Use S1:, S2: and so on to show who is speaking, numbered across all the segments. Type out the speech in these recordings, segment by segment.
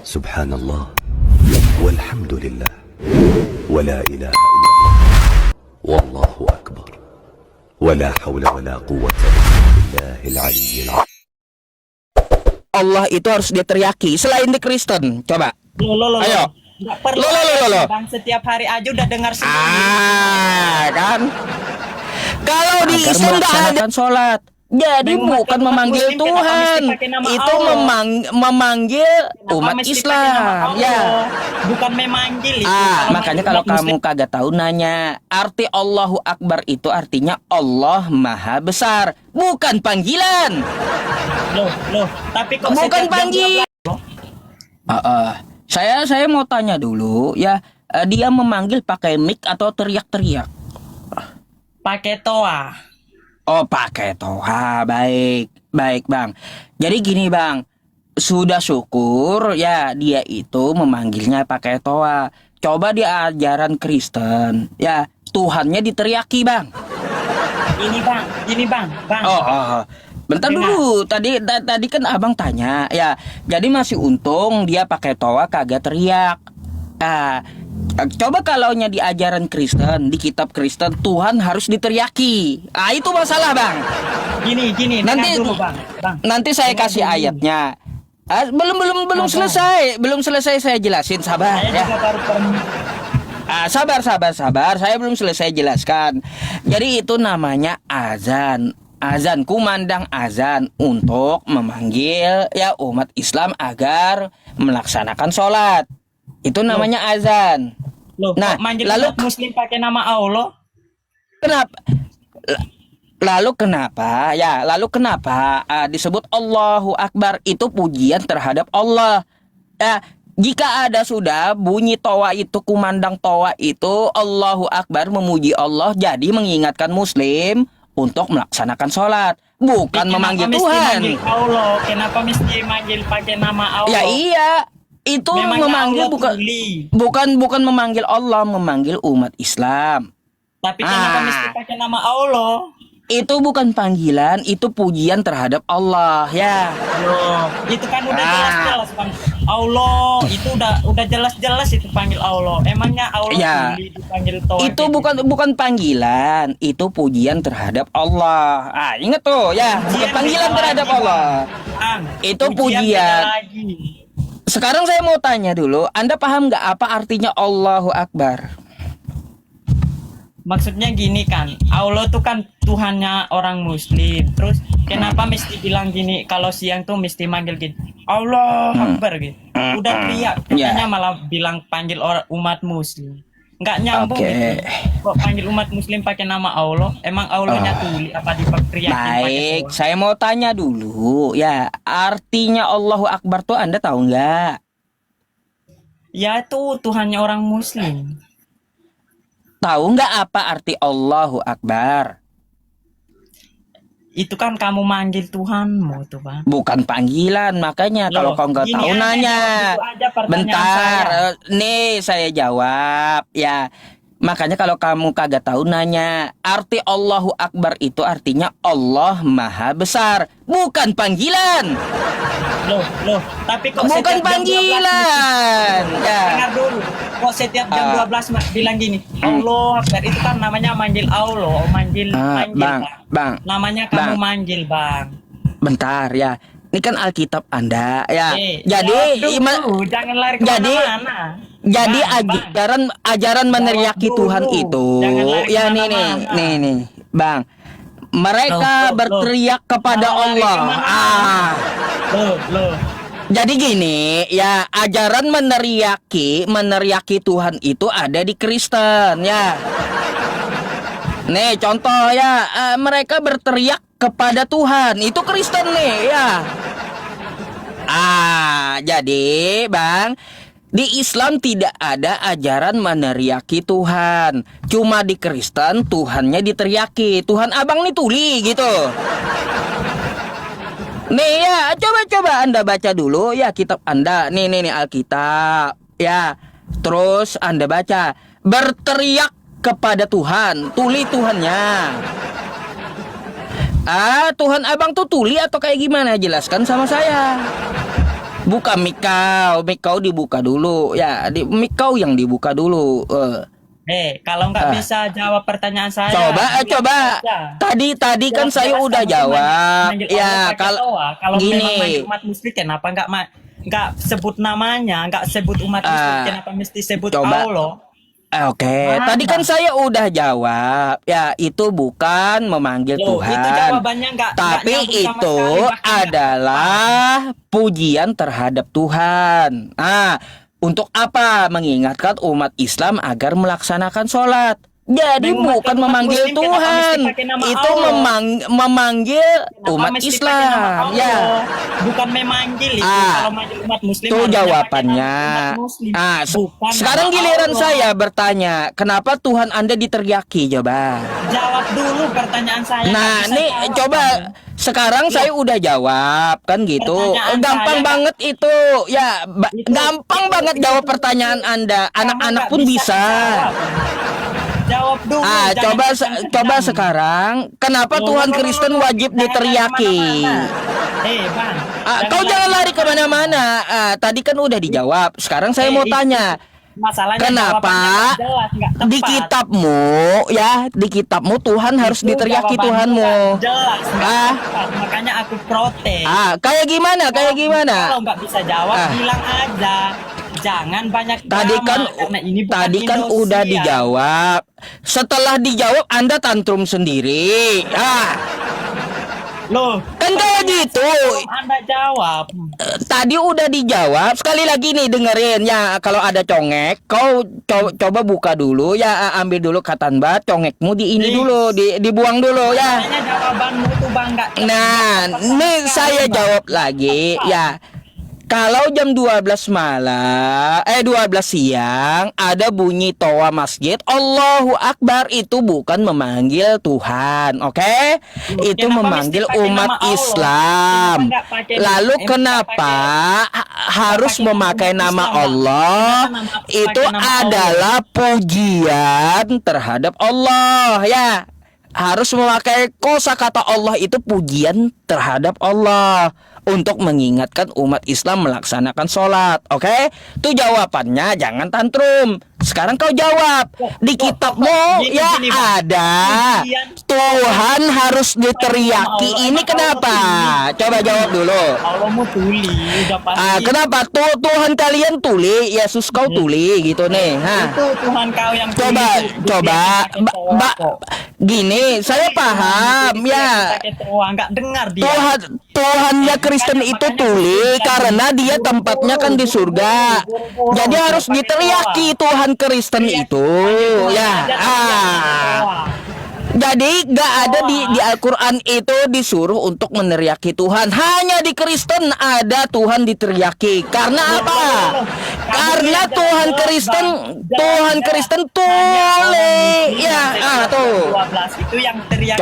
S1: Subhanallah, walhamdulillah, wala ilaha illallah, wallahu akbar, wala hawla wala quwwata illa billahil aliyyil azim.
S2: Allah itu harus diteriaki selain di Kristen. Coba. Ayo.
S3: Nggak perlu. Bang, setiap hari aja udah dengar sendiri.
S2: Kan? Kalau di Islam nggak ada sholat. Jadi bukan memanggil Tuhan, itu memanggil umat Islam, ya.
S3: Bukan memanggil itu.
S2: Makanya kalau kamu kagak tahu nanya, arti Allahu Akbar itu artinya Allah Maha Besar, bukan panggilan.
S3: Loh, tapi kok
S2: bukan panggilan. Saya mau tanya dulu, ya, dia memanggil pakai mic atau teriak-teriak?
S3: Pakai toa.
S2: Oh, pakai toha. Baik Bang. Jadi gini Bang, sudah syukur ya dia itu memanggilnya pakai toa. Coba di ajaran Kristen, ya Tuhannya diteriaki Bang.
S3: Ini bang.
S2: Oh. Bentar dulu, tadi kan abang tanya, ya. Jadi masih untung dia pakai toa kagak teriak. Coba kalaunya di ajaran Kristen, di kitab Kristen, Tuhan harus diteriaki. Itu masalah Bang.
S3: Gini.
S2: Nanti saya kasih ayatnya. Belum selesai. Belum selesai saya jelasin, sabar ya. Sabar. Saya belum selesai jelaskan. Jadi itu namanya azan. Azan, kumandang azan untuk memanggil ya umat Islam agar melaksanakan sholat. Itu namanya azan.
S3: Nah, lalu Muslim pakai nama Allah.
S2: Kenapa? Lalu kenapa disebut Allahu Akbar? Itu pujian terhadap Allah. Jika ada sudah bunyi toa itu, kumandang toa itu, Allahu Akbar memuji Allah, jadi mengingatkan Muslim untuk melaksanakan sholat, bukan memanggil Tuhan.
S3: Kenapa mesti manggil pakai nama Allah?
S2: Ya iya, itu memangnya memanggil bukan memanggil Allah, memanggil umat Islam.
S3: Tapi kenapa mesti pakai nama Allah?
S2: Itu bukan panggilan, itu pujian terhadap Allah, ya.
S3: Itu kan udah jelas-jelas Bang. Allah itu udah jelas-jelas itu panggil Allah. Emangnya Allah dipanggil Tuhan?
S2: Itu bukan panggilan, itu pujian terhadap Allah. Ingat tuh, ya, bukan panggilan terhadap Allah. Itu pujian. Sekarang saya mau tanya dulu, Anda paham nggak apa artinya Allahu Akbar?
S3: Maksudnya gini kan, Allah tuh kan Tuhannya orang Muslim. Terus kenapa mesti bilang gini, kalau siang tuh mesti manggil gitu, Allah Akbar gitu. Udah teriak, katanya malah bilang panggil umat Muslim. Nggak nyambung gitu. Kok panggil umat Muslim pakai nama Allah? Emang Allahnya tuli apa diteriakin?
S2: Baik, saya mau tanya dulu, ya, artinya Allahu Akbar tuh Anda tahu nggak?
S3: Ya tuh Tuhannya orang Muslim.
S2: Tahu nggak apa arti Allahu Akbar?
S3: Itu kan kamu manggil Tuhanmu tuh Bang.
S2: Bukan panggilan, makanya kalau kau nggak tahu nanya. Bentar, nih saya jawab ya. Makanya kalau kamu kagak tahu nanya, arti Allahu Akbar itu artinya Allah Maha Besar, bukan panggilan.
S3: Loh, tapi kok
S2: bukan panggilan.
S3: Dengar dulu. Kok setiap jam 12 bilang gini, Allah Akbar, itu kan namanya manggil Allah, manggil
S2: Bang.
S3: Namanya kamu manggil, Bang.
S2: Bentar ya. Ini kan Alkitab Anda ya.
S3: Jangan lari kemana-mana.
S2: Jadi ajaran meneriaki Tuhan itu ya nih Bang. Mereka berteriak kepada Allah. Jadi gini ya, ajaran meneriaki Tuhan itu ada di Kristen ya. Nih contoh ya, mereka berteriak kepada Tuhan, itu Kristen nih ya. Jadi Bang, di Islam tidak ada ajaran meneriaki Tuhan. Cuma di Kristen Tuhannya diteriaki. Tuhan abang nih tuli gitu. Nih ya, coba Anda baca dulu ya kitab Anda. Nih Alkitab ya. Terus Anda baca, berteriak kepada Tuhan, tuli Tuhannya. Tuhan abang tuh tuli atau kayak gimana? Jelaskan sama saya. Buka mic kau dibuka dulu ya, mic kau yang dibuka dulu.
S3: Kalau nggak bisa jawab pertanyaan saya,
S2: Coba.
S3: aja.
S2: Tadi kan saya
S3: Jelas
S2: udah
S3: kamu
S2: jawab.
S3: manggil
S2: Ya
S3: Allah pakai
S2: kalau
S3: toa. Kalau memang
S2: gini,
S3: manggil umat muslim, kenapa nggak sebut namanya, nggak sebut umat muslim, kenapa mesti sebut
S2: coba.
S3: Allah?
S2: Oke,
S3: Mana?
S2: tadi kan saya udah jawab. Ya, itu bukan memanggil
S3: Loh,
S2: Tuhan.
S3: itu jawabannya nggak
S2: Tapi
S3: nyambung sama
S2: itu
S3: sekali, bahkan nggak
S2: adalah pujian terhadap Tuhan. Untuk apa? Mengingatkan umat Islam agar melaksanakan sholat. Jadi
S3: Mengumatkan
S2: bukan
S3: umat
S2: memanggil
S3: muslim, kenapa
S2: Tuhan,
S3: mesti pakai nama
S2: itu
S3: Allah?
S2: memanggil
S3: Kenapa
S2: umat
S3: mesti pakai nama
S2: Islam.
S3: Allah?
S2: Ya,
S3: Bukan memanggil itu. Kalau manggil umat muslim
S2: itu
S3: harusnya pakai
S2: jawabannya.
S3: nama umat muslim.
S2: Sekarang
S3: Bukan nama
S2: giliran
S3: Allah.
S2: saya bertanya, kenapa Tuhan Anda diteriaki? Coba.
S3: Jawab dulu pertanyaan saya.
S2: Nah,
S3: nggak bisa
S2: nih
S3: jawab
S2: coba
S3: kamu.
S2: sekarang saya udah jawab kan gitu.
S3: Pertanyaan
S2: Gampang
S3: saya
S2: banget itu. Ya, gampang banget jawab pertanyaan Anda.
S3: Kamu
S2: Anak-anak
S3: nggak
S2: pun bisa.
S3: Jawab dulu. jangan
S2: Coba
S3: kencang-kencang.
S2: sekarang kenapa
S3: Loh,
S2: Tuhan
S3: loh, loh,
S2: Kristen
S3: loh, loh.
S2: wajib
S3: Jangan
S2: diteriaki?
S3: lari kemana-mana. Bang.
S2: Kau jangan lari kemana-mana. Tadi kan udah dijawab. Sekarang saya mau tanya.
S3: Masalahnya
S2: Kenapa
S3: jawabannya nggak jelas, nggak tepat.
S2: di kitabmu Tuhan harus
S3: Itu
S2: diteriaki
S3: jawabannya
S2: Tuhanmu.
S3: nggak jelas, nggak tepat. Makanya aku protes.
S2: Kayak gimana?
S3: Kalau nggak bisa jawab,
S2: Ah.
S3: bilang aja. Jangan banyak
S2: Tadi
S3: drama,
S2: kan
S3: karena ini bukan
S2: udah
S3: Indosiar.
S2: dijawab. Setelah dijawab Anda tantrum sendiri.
S3: Loh,
S2: Kan kayak gitu.
S3: Anda jawab.
S2: Tadi udah dijawab. Sekali lagi nih dengerin ya. Kalau ada congek, kau coba buka dulu ya. Ambil dulu katanbat, congekmu di ini dulu, dibuang dulu ya.
S3: Makanya jawabanmu tuh bang nggak tepat.
S2: Nah, nih saya jawab lagi ya. Kalau jam 12 siang ada bunyi toa masjid, Allahu Akbar, itu bukan memanggil Tuhan, oke? Itu
S3: Kenapa
S2: memanggil
S3: mesti pakai
S2: umat
S3: nama Allah?
S2: Islam.
S3: Kenapa nggak pakai-
S2: Lalu
S3: kenapa
S2: harus
S3: pakai nama
S2: memakai
S3: umat
S2: nama
S3: Islam,
S2: Allah?
S3: Kenapa
S2: Itu
S3: pakai nama
S2: adalah pujian terhadap Allah ya. Harus memakai kosakata Allah, itu pujian terhadap Allah untuk mengingatkan umat Islam melaksanakan sholat. Oke? Itu jawabannya, jangan tantrum. Sekarang kau jawab. Di kitabmu
S3: gini,
S2: ya
S3: gini, Bang.
S2: ada
S3: Pujian
S2: Tuhan harus diteriaki.
S3: Allah.
S2: Ini kenapa? Coba jawab dulu.
S3: Allah mau tuli, udah pasti.
S2: Kenapa? Tuhan kalian tuli, Yesus kau tuli gitu nih.
S3: Itu Tuhan kau yang tuli,
S2: Coba
S3: dia pakai toa kok.
S2: gini, saya paham ya.
S3: Pakai toa, nggak dengar dia.
S2: Tuhannya Kristen itu tuli karena dia tempatnya kan di surga. Jadi harus diteriaki Tuhan Kristen itu ya. Jadi gak ada di Al-Quran itu disuruh untuk meneriaki Tuhan. Hanya di Kristen ada Tuhan diteriaki. Karena apa? Karena Tuhan Kristen tuli. Ya, tuh.
S3: 12 itu yang teriak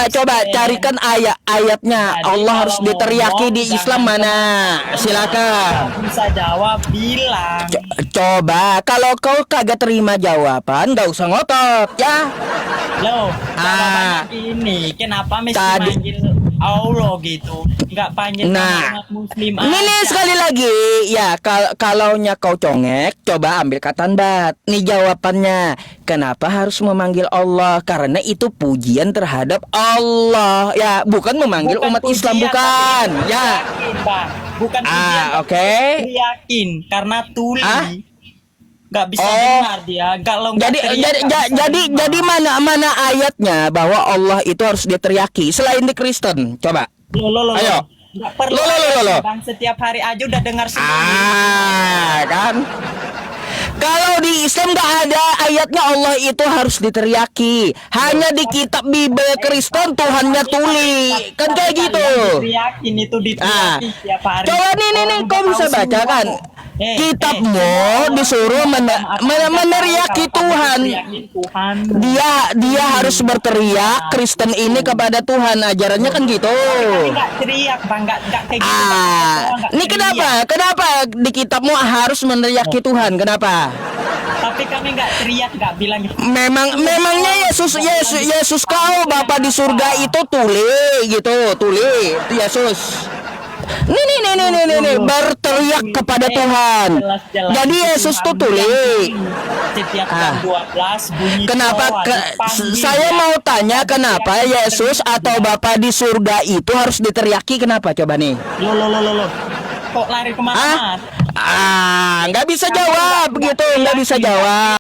S2: Coba carikan ayatnya. Allah harus diteriaki di Islam mana? Silakan.
S3: Bisa jawab, bilang.
S2: Coba, kalau kau kagak terima jawaban, gak usah ngotot ya.
S3: Loh, jawabannya gini, kenapa mesti manggil Allah gitu? Nggak panggil umat muslim
S2: ini
S3: aja.
S2: sekali lagi ya, kalaunya kau congek, coba ambil katanbat. Nih jawabannya. Kenapa harus memanggil Allah? Karena itu pujian terhadap Allah ya, bukan memanggil umat Islam, bukan ya.
S3: Bukan pujian,
S2: Oke.
S3: yakin karena tuli. Nggak bisa dengar dia.
S2: Jadi mana ayatnya bahwa Allah itu harus diteriaki selain di Kristen? Coba. Ayo.
S3: Nggak perlu. Bang, setiap hari aja udah dengar sendiri.
S2: Kan? Kalau di Islam nggak ada ayatnya Allah itu harus diteriaki. Hanya di kitab Bible Kristen Tuhannya tuli. Kan kayak gitu.
S3: Yakin itu diteriaki setiap hari.
S2: Coba nih kau bisa baca kan? Kitabmu disuruh meneriaki Tuhan. Dia harus berteriak Kristen ini kepada Tuhan. Ajarannya kan gitu.
S3: Nggak teriak, Bang, nggak kayak gitu.
S2: Ini kenapa di kitabmu harus meneriaki Tuhan? Kenapa?
S3: Tapi kami nggak teriak, nggak bilang gitu.
S2: Memangnya Yesus kau Bapa di surga itu tuli gitu, tuli itu Yesus. Nih, berteriak kepada Tuhan.
S3: Jelas-jelas
S2: Jadi
S3: itu
S2: Yesus tuh
S3: Tuhan yang
S2: tulis.
S3: setiap jam 12 bunyi
S2: Kenapa
S3: toa, dipanggil,
S2: saya
S3: ya.
S2: mau tanya kenapa Yesus atau Bapa di surga itu harus diteriaki, kenapa coba nih?
S3: Loh. Kok lari kemana-mana?
S2: Nggak bisa jawab begitu, nggak bisa jawab.